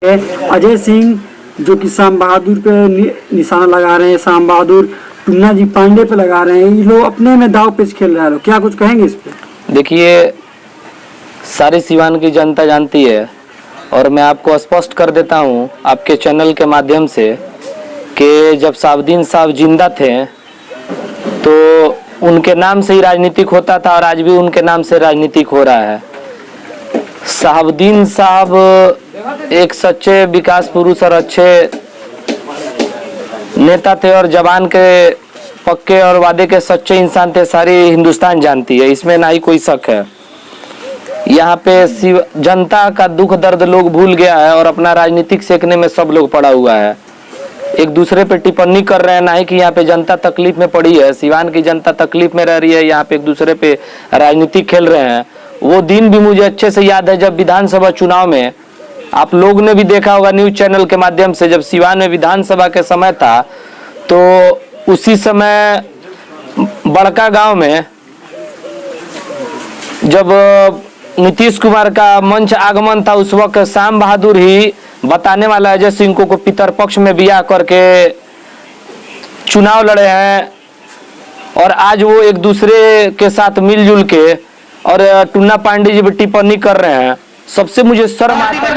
अजय सिंह जो कि शाम बहादुर पे निशाना लगा रहे हैं, शाम बहादुर टुन्ना जी पांडे पे लगा रहे हैं, ये लोग अपने में दाव पेच खेल रहे हैं। क्या कुछ कहेंगे इस पे? देखिए, सारी सिवान की जनता जानती है और मैं आपको स्पष्ट कर देता हूं आपके चैनल के माध्यम से कि जब साहबुद्दीन साहब जिंदा थे तो उनके नाम से ही राजनीतिक होता था और आज भी उनके नाम से राजनीतिक हो रहा है। साहबुद्दीन साहब एक सच्चे विकास पुरुष और अच्छे नेता थे और जवान के पक्के और वादे के सच्चे इंसान थे। सारी हिंदुस्तान जानती है, इसमें ना ही कोई शक है। यहाँ पे जनता का दुख दर्द लोग भूल गया है और अपना राजनीतिक सेकने में सब लोग पड़ा हुआ है। एक दूसरे पे टिप्पणी कर रहे हैं, ना ही कि यहाँ पे जनता तकलीफ में पड़ी है। सिवान की जनता तकलीफ में रह रही है, यहाँ पे एक दूसरे पे राजनीतिक खेल रहे हैं। वो दिन भी मुझे अच्छे से याद है जब विधानसभा चुनाव में आप लोग ने भी देखा होगा न्यूज चैनल के माध्यम से, जब सिवान में विधानसभा के समय था तो उसी समय बड़का गांव में जब नीतीश कुमार का मंच आगमन था, उस वक्त शाम बहादुर ही बताने वाला अजय सिंह को पितरपक्ष में बिया करके चुनाव लड़े हैं और आज वो एक दूसरे के साथ मिलजुल के और टुन्ना पांडे जी भी टिप्पणी कर रहे हैं। सबसे मुझे शर्म आता है।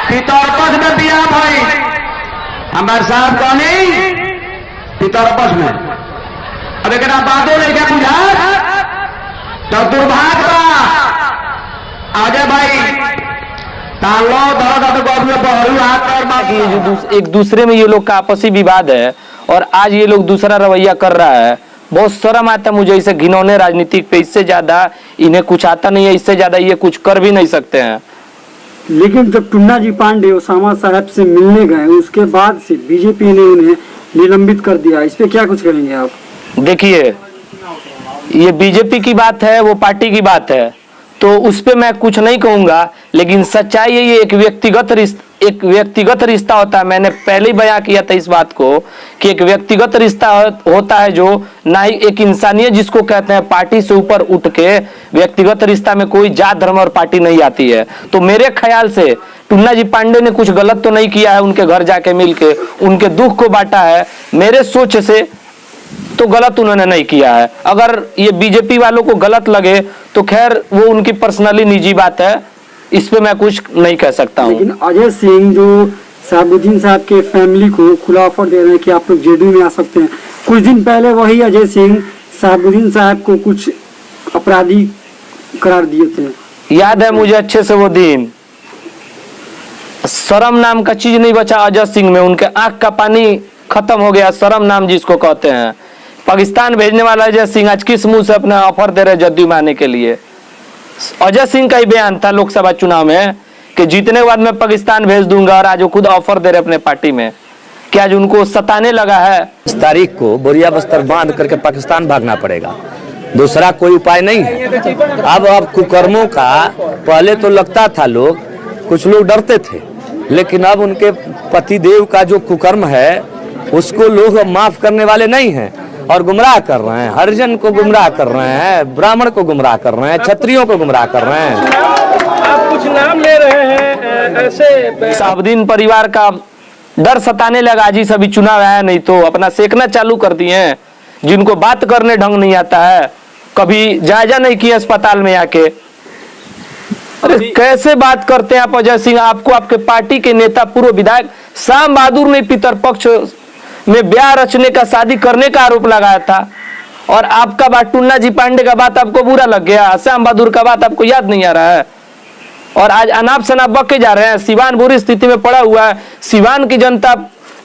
पितरपक्ष में बिया भाई हमारे साहब का नहीं पितरपक्ष में। अब एक बातों नहीं क्या बुझा तो दुर्भाग्य आगे भाई एक दूसरे में ये लोग का आपसी विवाद है और आज ये लोग दूसरा रवैया कर रहा है। बहुत शर्म आता है मुझे इसे घिनौने राजनीतिक पे। इससे ज्यादा इन्हें कुछ आता नहीं है, इससे ज्यादा ये कुछ कर भी नहीं सकते हैं। लेकिन जब टुन्ना जी पांडे ओसामा साहब से मिलने गए उसके बाद से बीजेपी ने उन्हें निलंबित कर दिया, इस पे क्या कुछ करेंगे आप? देखिए, ये बीजेपी की बात है, वो पार्टी की बात है, तो उस पे मैं कुछ नहीं कहूंगा। लेकिन सच्चाई है, ये एक व्यक्तिगत रिश्ता होता है। मैंने पहले ही बयां किया था इस बात को कि एक व्यक्तिगत रिश्ता होता है जो ना ही एक इंसानियत जिसको कहते हैं पार्टी से ऊपर उठ के व्यक्तिगत रिश्ता में कोई जात धर्म और पार्टी नहीं आती है। तो मेरे ख्याल से टुन्ना जी पांडे ने कुछ गलत तो नहीं किया है, उनके घर जाके मिलके उनके दुख को बांटा है। मेरे सोच से तो गलत उन्होंने नहीं किया है। अगर ये बीजेपी वालों को गलत लगे तो खैर वो उनकी पर्सनली निजी बात है, इस पे मैं कुछ नहीं कह सकता हूँ। लेकिन अजय सिंह जो साहबुद्दीन साहब के फैमिली को खुला ऑफर दे रहे हैं कि आप लोग जेडीयू में आ सकते हैं, कुछ दिन पहले वही अजय सिंह साहबुद्दीन साहब को कुछ अपराधी करार दिए थे। याद है मुझे अच्छे से वो दिन। शर्म नाम का चीज नहीं बचा अजय सिंह में, उनके आंख का पानी खत्म हो गया। शर्म नाम जिसको कहते हैं, पाकिस्तान भेजने वाला अजय सिंह आज किस मुंह से अपना ऑफर दे रहे जदयू में आने के लिए? अजय सिंह का ही बयान था लोकसभा चुनाव में कि जीतने के बाद मैं पाकिस्तान भेज दूंगा और आज वो खुद ऑफर दे रहे अपने पार्टी में। क्या आज उनको सताने लगा है? इस तारीख को बोरिया बस्तर बांध करके पाकिस्तान भागना पड़ेगा, दूसरा कोई उपाय नहीं है। अब कुकर्मों का पहले तो लगता था कुछ लोग डरते थे, लेकिन अब उनके पतिदेव का जो कुकर्म है उसको लोग माफ करने वाले नहीं हैं और गुमराह कर रहे हैं। हरिजन को गुमराह कर रहे हैं, ब्राह्मण को गुमराह कर रहे हैं, क्षत्रियों को गुमराह कर रहे हैं। आप कुछ नाम ले रहे हैं ऐसे। साहबुद्दीन परिवार का डर सताने लगा जी, सभी चुनाव आया नहीं तो अपना सेकना चालू कर दिए हैं। जिनको बात करने ढंग नहीं आता है, कभी जायजा नहीं किया अस्पताल में आके। अरे कैसे बात करते हैं आप अजय सिंह? आपको आपके पार्टी के नेता पूर्व विधायक शाम बहादुर ने पितरपक्ष में ब्याह रचने का, शादी करने का आरोप लगाया था और आपका बात टुन्ना जी पांडे का बात आपको बुरा लग गया, श्याम बहादुर का बात आपको याद नहीं आ रहा है और आज अनाप शनाप बके जा रहे हैं। सिवान बुरी स्थिति में पड़ा हुआ है, सिवान की जनता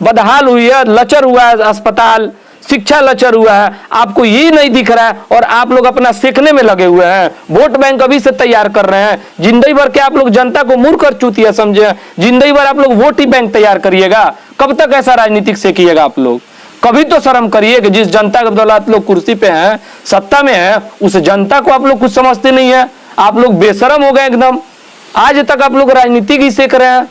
बदहाल हुई है, लचर हुआ है, अस्पताल शिक्षा लचर हुआ है, आपको यही नहीं दिख रहा है और आप लोग अपना सेकने में लगे हुए हैं। वोट बैंक अभी से तैयार कर रहे हैं। जिंदगी भर के आप लोग जनता को मूर्ख कर चुतिया समझे, जिंदगी भर आप लोग वोट ही बैंक तैयार करिएगा। कब तक ऐसा राजनीतिक से किएगा आप लोग? कभी तो शर्म करिए कि जिस जनता के बदौलत लोग कुर्सी पे हैं, सत्ता में है, उस जनता को आप लोग कुछ समझते नहीं है। आप लोग बेशरम हो गए एकदम। आज तक आप लोग राजनीति ही सीख रहे हैं।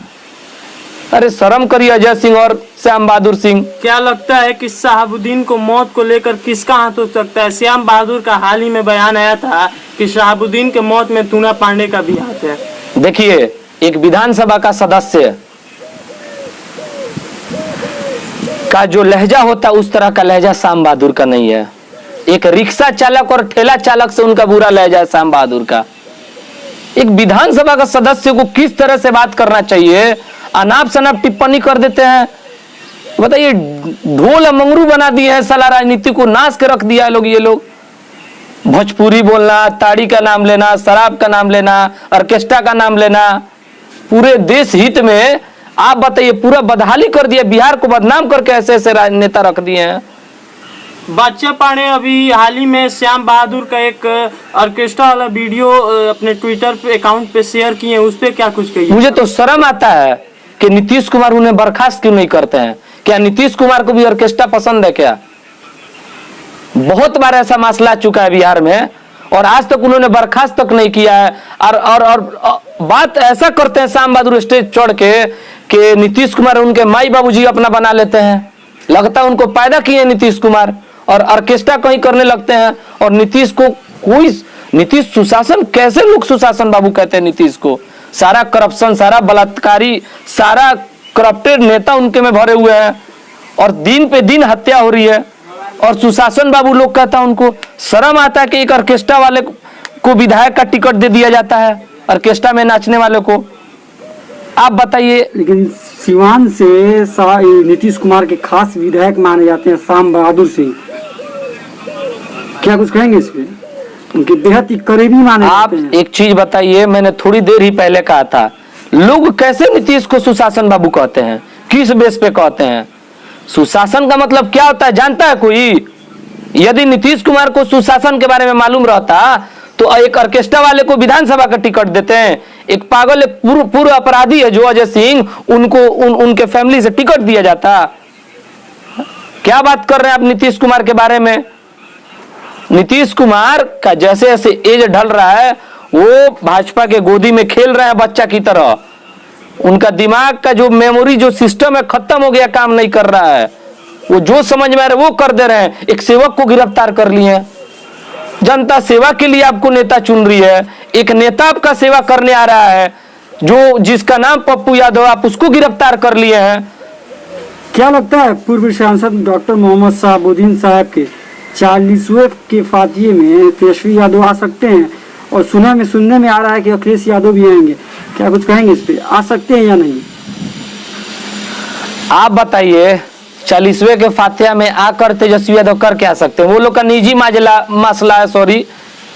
अरे शर्म करिए अजय सिंह और श्याम बहादुर सिंह। क्या लगता है कि शहाबुद्दीन को मौत को लेकर किसका हाथ हो सकता है? श्याम बहादुर का हाल ही में बयान आया था कि शहाबुद्दीन के मौत में टूना पांडे का भी हाथ है। देखिए, एक विधानसभा का सदस्य का जो लहजा होता है उस तरह का लहजा श्याम बहादुर का नहीं है। एक रिक्शा चालक और ठेला चालक से उनका बुरा लहजा है श्याम बहादुर का। एक विधानसभा का सदस्य को किस तरह से बात करना चाहिए, अनाप शनाप टिप्पणी कर देते हैं। बताइए, ढोल मंगरू बना दिए हैं, साला राजनीति को नाश के रख दिया है लोग। ये लोग भोजपुरी बोलना, ताड़ी का नाम लेना, शराब का नाम लेना, ऑर्केस्ट्रा का नाम लेना, पूरे देश हित में आप बताइए पूरा बदहाली कर दिया, बिहार को बदनाम करके ऐसे ऐसे राजनेता रख दिए हैं। बच्चा पांडे अभी हाल ही में श्याम बहादुर का एक ऑर्केस्ट्रा वाला वीडियो अपने ट्विटर पे अकाउंट पे शेयर किए, उस पे क्या कुछ कहिए? मुझे तो शर्म आता है कि नीतीश कुमार उन्हें बर्खास्त क्यों नहीं करते हैं। क्या नीतीश कुमार को भी ऑर्केस्ट्रा पसंद है क्या? बहुत बार ऐसा मसला आ चुका है बिहार में और आज तक उन्होंने बर्खास्त तक नहीं किया है। और बात ऐसा करते हैं श्याम बहादुर स्टेज चढ़ के कि नीतीश कुमार उनके माई बाबूजी अपना बना लेते हैं। लगता है उनको पैदा किए नीतीश कुमार और ऑर्केस्ट्रा कहीं करने लगते हैं। और नीतीश को नीतीश सुशासन, कैसे लोग सुशासन बाबू कहते हैं नीतीश को? सारा करप्शन, सारा बलात्कारी, सारा करप्टेड नेता उनके में भरे हुए हैं और दिन पे दिन हत्या हो रही है और सुशासन बाबू लोग कहता है उनको। शर्म आता है कि एक ऑर्केस्ट्रा वाले को विधायक का टिकट दे दिया जाता है, ऑर्केस्ट्रा में नाचने वाले को। आप बताइए। लेकिन सिवान से नीतीश कुमार के खास विधायक माने जाते हैं श्याम बहादुर सिंह, क्या कुछ कहेंगे इस पे? उनके बेहद ही करीबी माने आप जाते हैं। एक चीज बताइए, मैंने थोड़ी देर ही पहले कहा था, लोग कैसे नीतीश को सुशासन बाबू कहते हैं, किस बेस पे कहते हैं? सुशासन का मतलब क्या होता है जानता है कोई? यदि नीतीश कुमार को सुशासन के बारे में मालूम रहता तो एक ऑर्केस्ट्रा वाले को विधानसभा का टिकट देते हैं। एक पागल, एक पूर्व अपराधी है जो अजय सिंह, उनको उनके फैमिली से टिकट दिया जाता। क्या बात कर रहे हैं आप नीतीश कुमार के बारे में? नीतीश कुमार का जैसे जैसे एज ढल रहा है वो भाजपा के गोदी में खेल रहे हैं बच्चा की तरह। उनका दिमाग का जो मेमोरी, जो सिस्टम है, खत्म हो गया, काम नहीं कर रहा है। वो जो समझ में आ रहा है वो कर दे रहे हैं। एक सेवक को गिरफ्तार कर लिए हैं। जनता सेवा के लिए आपको नेता चुन रही है, एक नेता आपका सेवा करने आ रहा है जो जिसका नाम पप्पू यादव, आप उसको गिरफ्तार कर लिए हैं। क्या लगता है पूर्व सांसद डॉक्टर मोहम्मद शहाबुद्दीन साहब के 40वें के फातिये में तेजस्वी यादव आ सकते हैं? और सुनने में आ रहा है कि अखिलेश यादव भी आएंगे, क्या कुछ कहेंगे इस पे? आ सकते हैं या नहीं? आप बताइए, 40वें के फातिया में आकर तेजस्वी यादव कर क्या सकते हैं? वो लोग का निजी मसला है, सॉरी।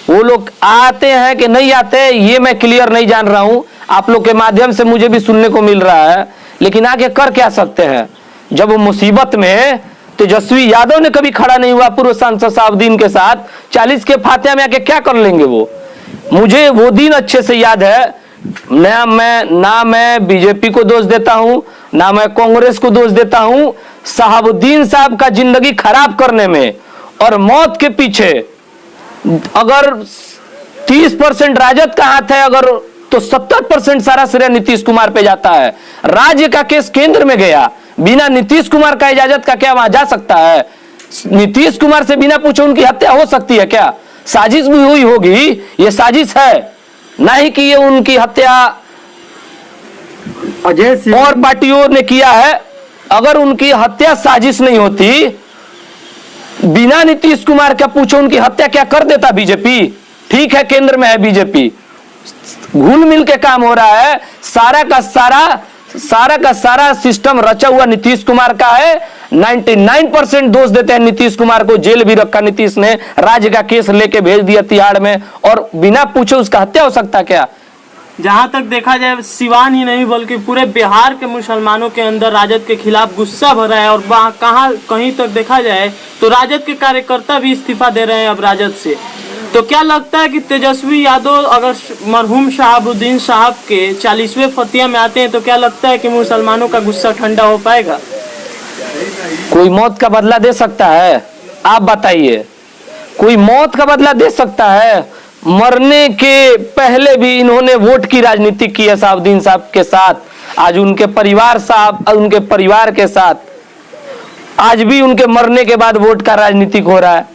वो लोग आते हैं कि नहीं आते ये मैं क्लियर नहीं जान रहा हूं, आप लोग के माध्यम से मुझे भी सुनने को मिल रहा है। लेकिन आगे कर क्या सकते हैं? जब वो मुसीबत में तेजस्वी यादव ने कभी खड़ा नहीं हुआ पूर्व सांसद शहाबुद्दीन के साथ, 40 के फातिया में आके क्या कर लेंगे वो? मुझे वो दिन अच्छे से याद है। ना मैं बीजेपी को दोष देता हूं, ना मैं कांग्रेस को दोष देता हूं। शहाबुद्दीन साहब का जिंदगी खराब करने में और मौत के पीछे अगर 30% राजद का हाथ है, अगर तो 70% सारा श्रेय नीतीश कुमार पे जाता है। राज्य का केस केंद्र में गया, बिना नीतीश कुमार का इजाजत का क्या वहां जा सकता है? नीतीश कुमार से बिना पूछे उनकी हत्या हो सकती है क्या? साजिश भी हुई होगी, ये साजिश है, नहीं कि ये उनकी हत्या अजय सिंह और पार्टियों ने किया है। अगर उनकी हत्या साजिश नहीं होती, बिना नीतीश कुमार का पूछे उनकी हत्या क्या कर देता बीजेपी? ठीक है, केंद्र में है बीजेपी, घुल मिल के काम हो रहा है। सारा का सारा सिस्टम रचा हुआ नीतीश कुमार का है। 99% दोष देते हैं नीतीश कुमार को। जेल भी रखा नीतीश ने, राज्य का केस लेके भेज दिया तिहाड़ में, और बिना पूछे उसका हत्या हो सकता क्या? जहां तक देखा जाए, सिवान ही नहीं बल्कि पूरे बिहार के मुसलमानों के अंदर राजद के खिलाफ गुस्सा भरा है। और कहीं तक देखा जाए तो राजद के कार्यकर्ता भी इस्तीफा दे रहे हैं अब राजद से। तो क्या लगता है कि तेजस्वी यादव अगर मरहूम शहाबुद्दीन साहब के 40वें फतिया में आते हैं तो क्या लगता है कि मुसलमानों का गुस्सा ठंडा हो पाएगा? कोई मौत का बदला दे सकता है? आप बताइए, कोई मौत का बदला दे सकता है? मरने के पहले भी इन्होंने वोट की राजनीति की है शहाबुद्दीन साहब के साथ। आज उनके परिवार के साथ आज भी उनके मरने के बाद वोट का राजनीतिक हो रहा है।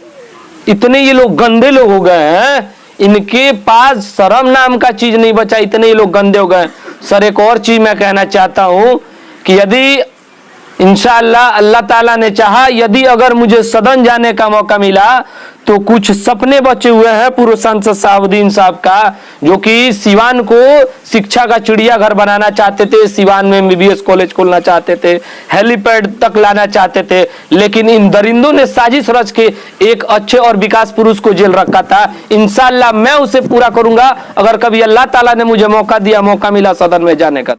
इतने ये लोग गंदे लोग हो गए हैं, इनके पास शर्म नाम का चीज नहीं बचा, इतने ये लोग गंदे हो गए। सर एक और चीज मैं कहना चाहता हूं कि यदि इंशाअल्लाह अल्लाह ताला ने चाहा, यदि अगर मुझे सदन जाने का मौका मिला तो कुछ सपने बचे हुए हैं पूर्व सांसद शहाबुद्दीन साहब का, जो कि सिवान को शिक्षा का चिड़ियाघर बनाना चाहते थे, सिवान में MBBS कॉलेज खोलना चाहते थे, हेलीपैड तक लाना चाहते थे, लेकिन इन दरिंदों ने साजिश रच के एक अच्छे और विकास पुरुष को जेल रखा था। इंशाअल्लाह मैं उसे पूरा करूंगा अगर कभी अल्लाह ताला ने मुझे मौका दिया, मौका मिला सदन में जाने का।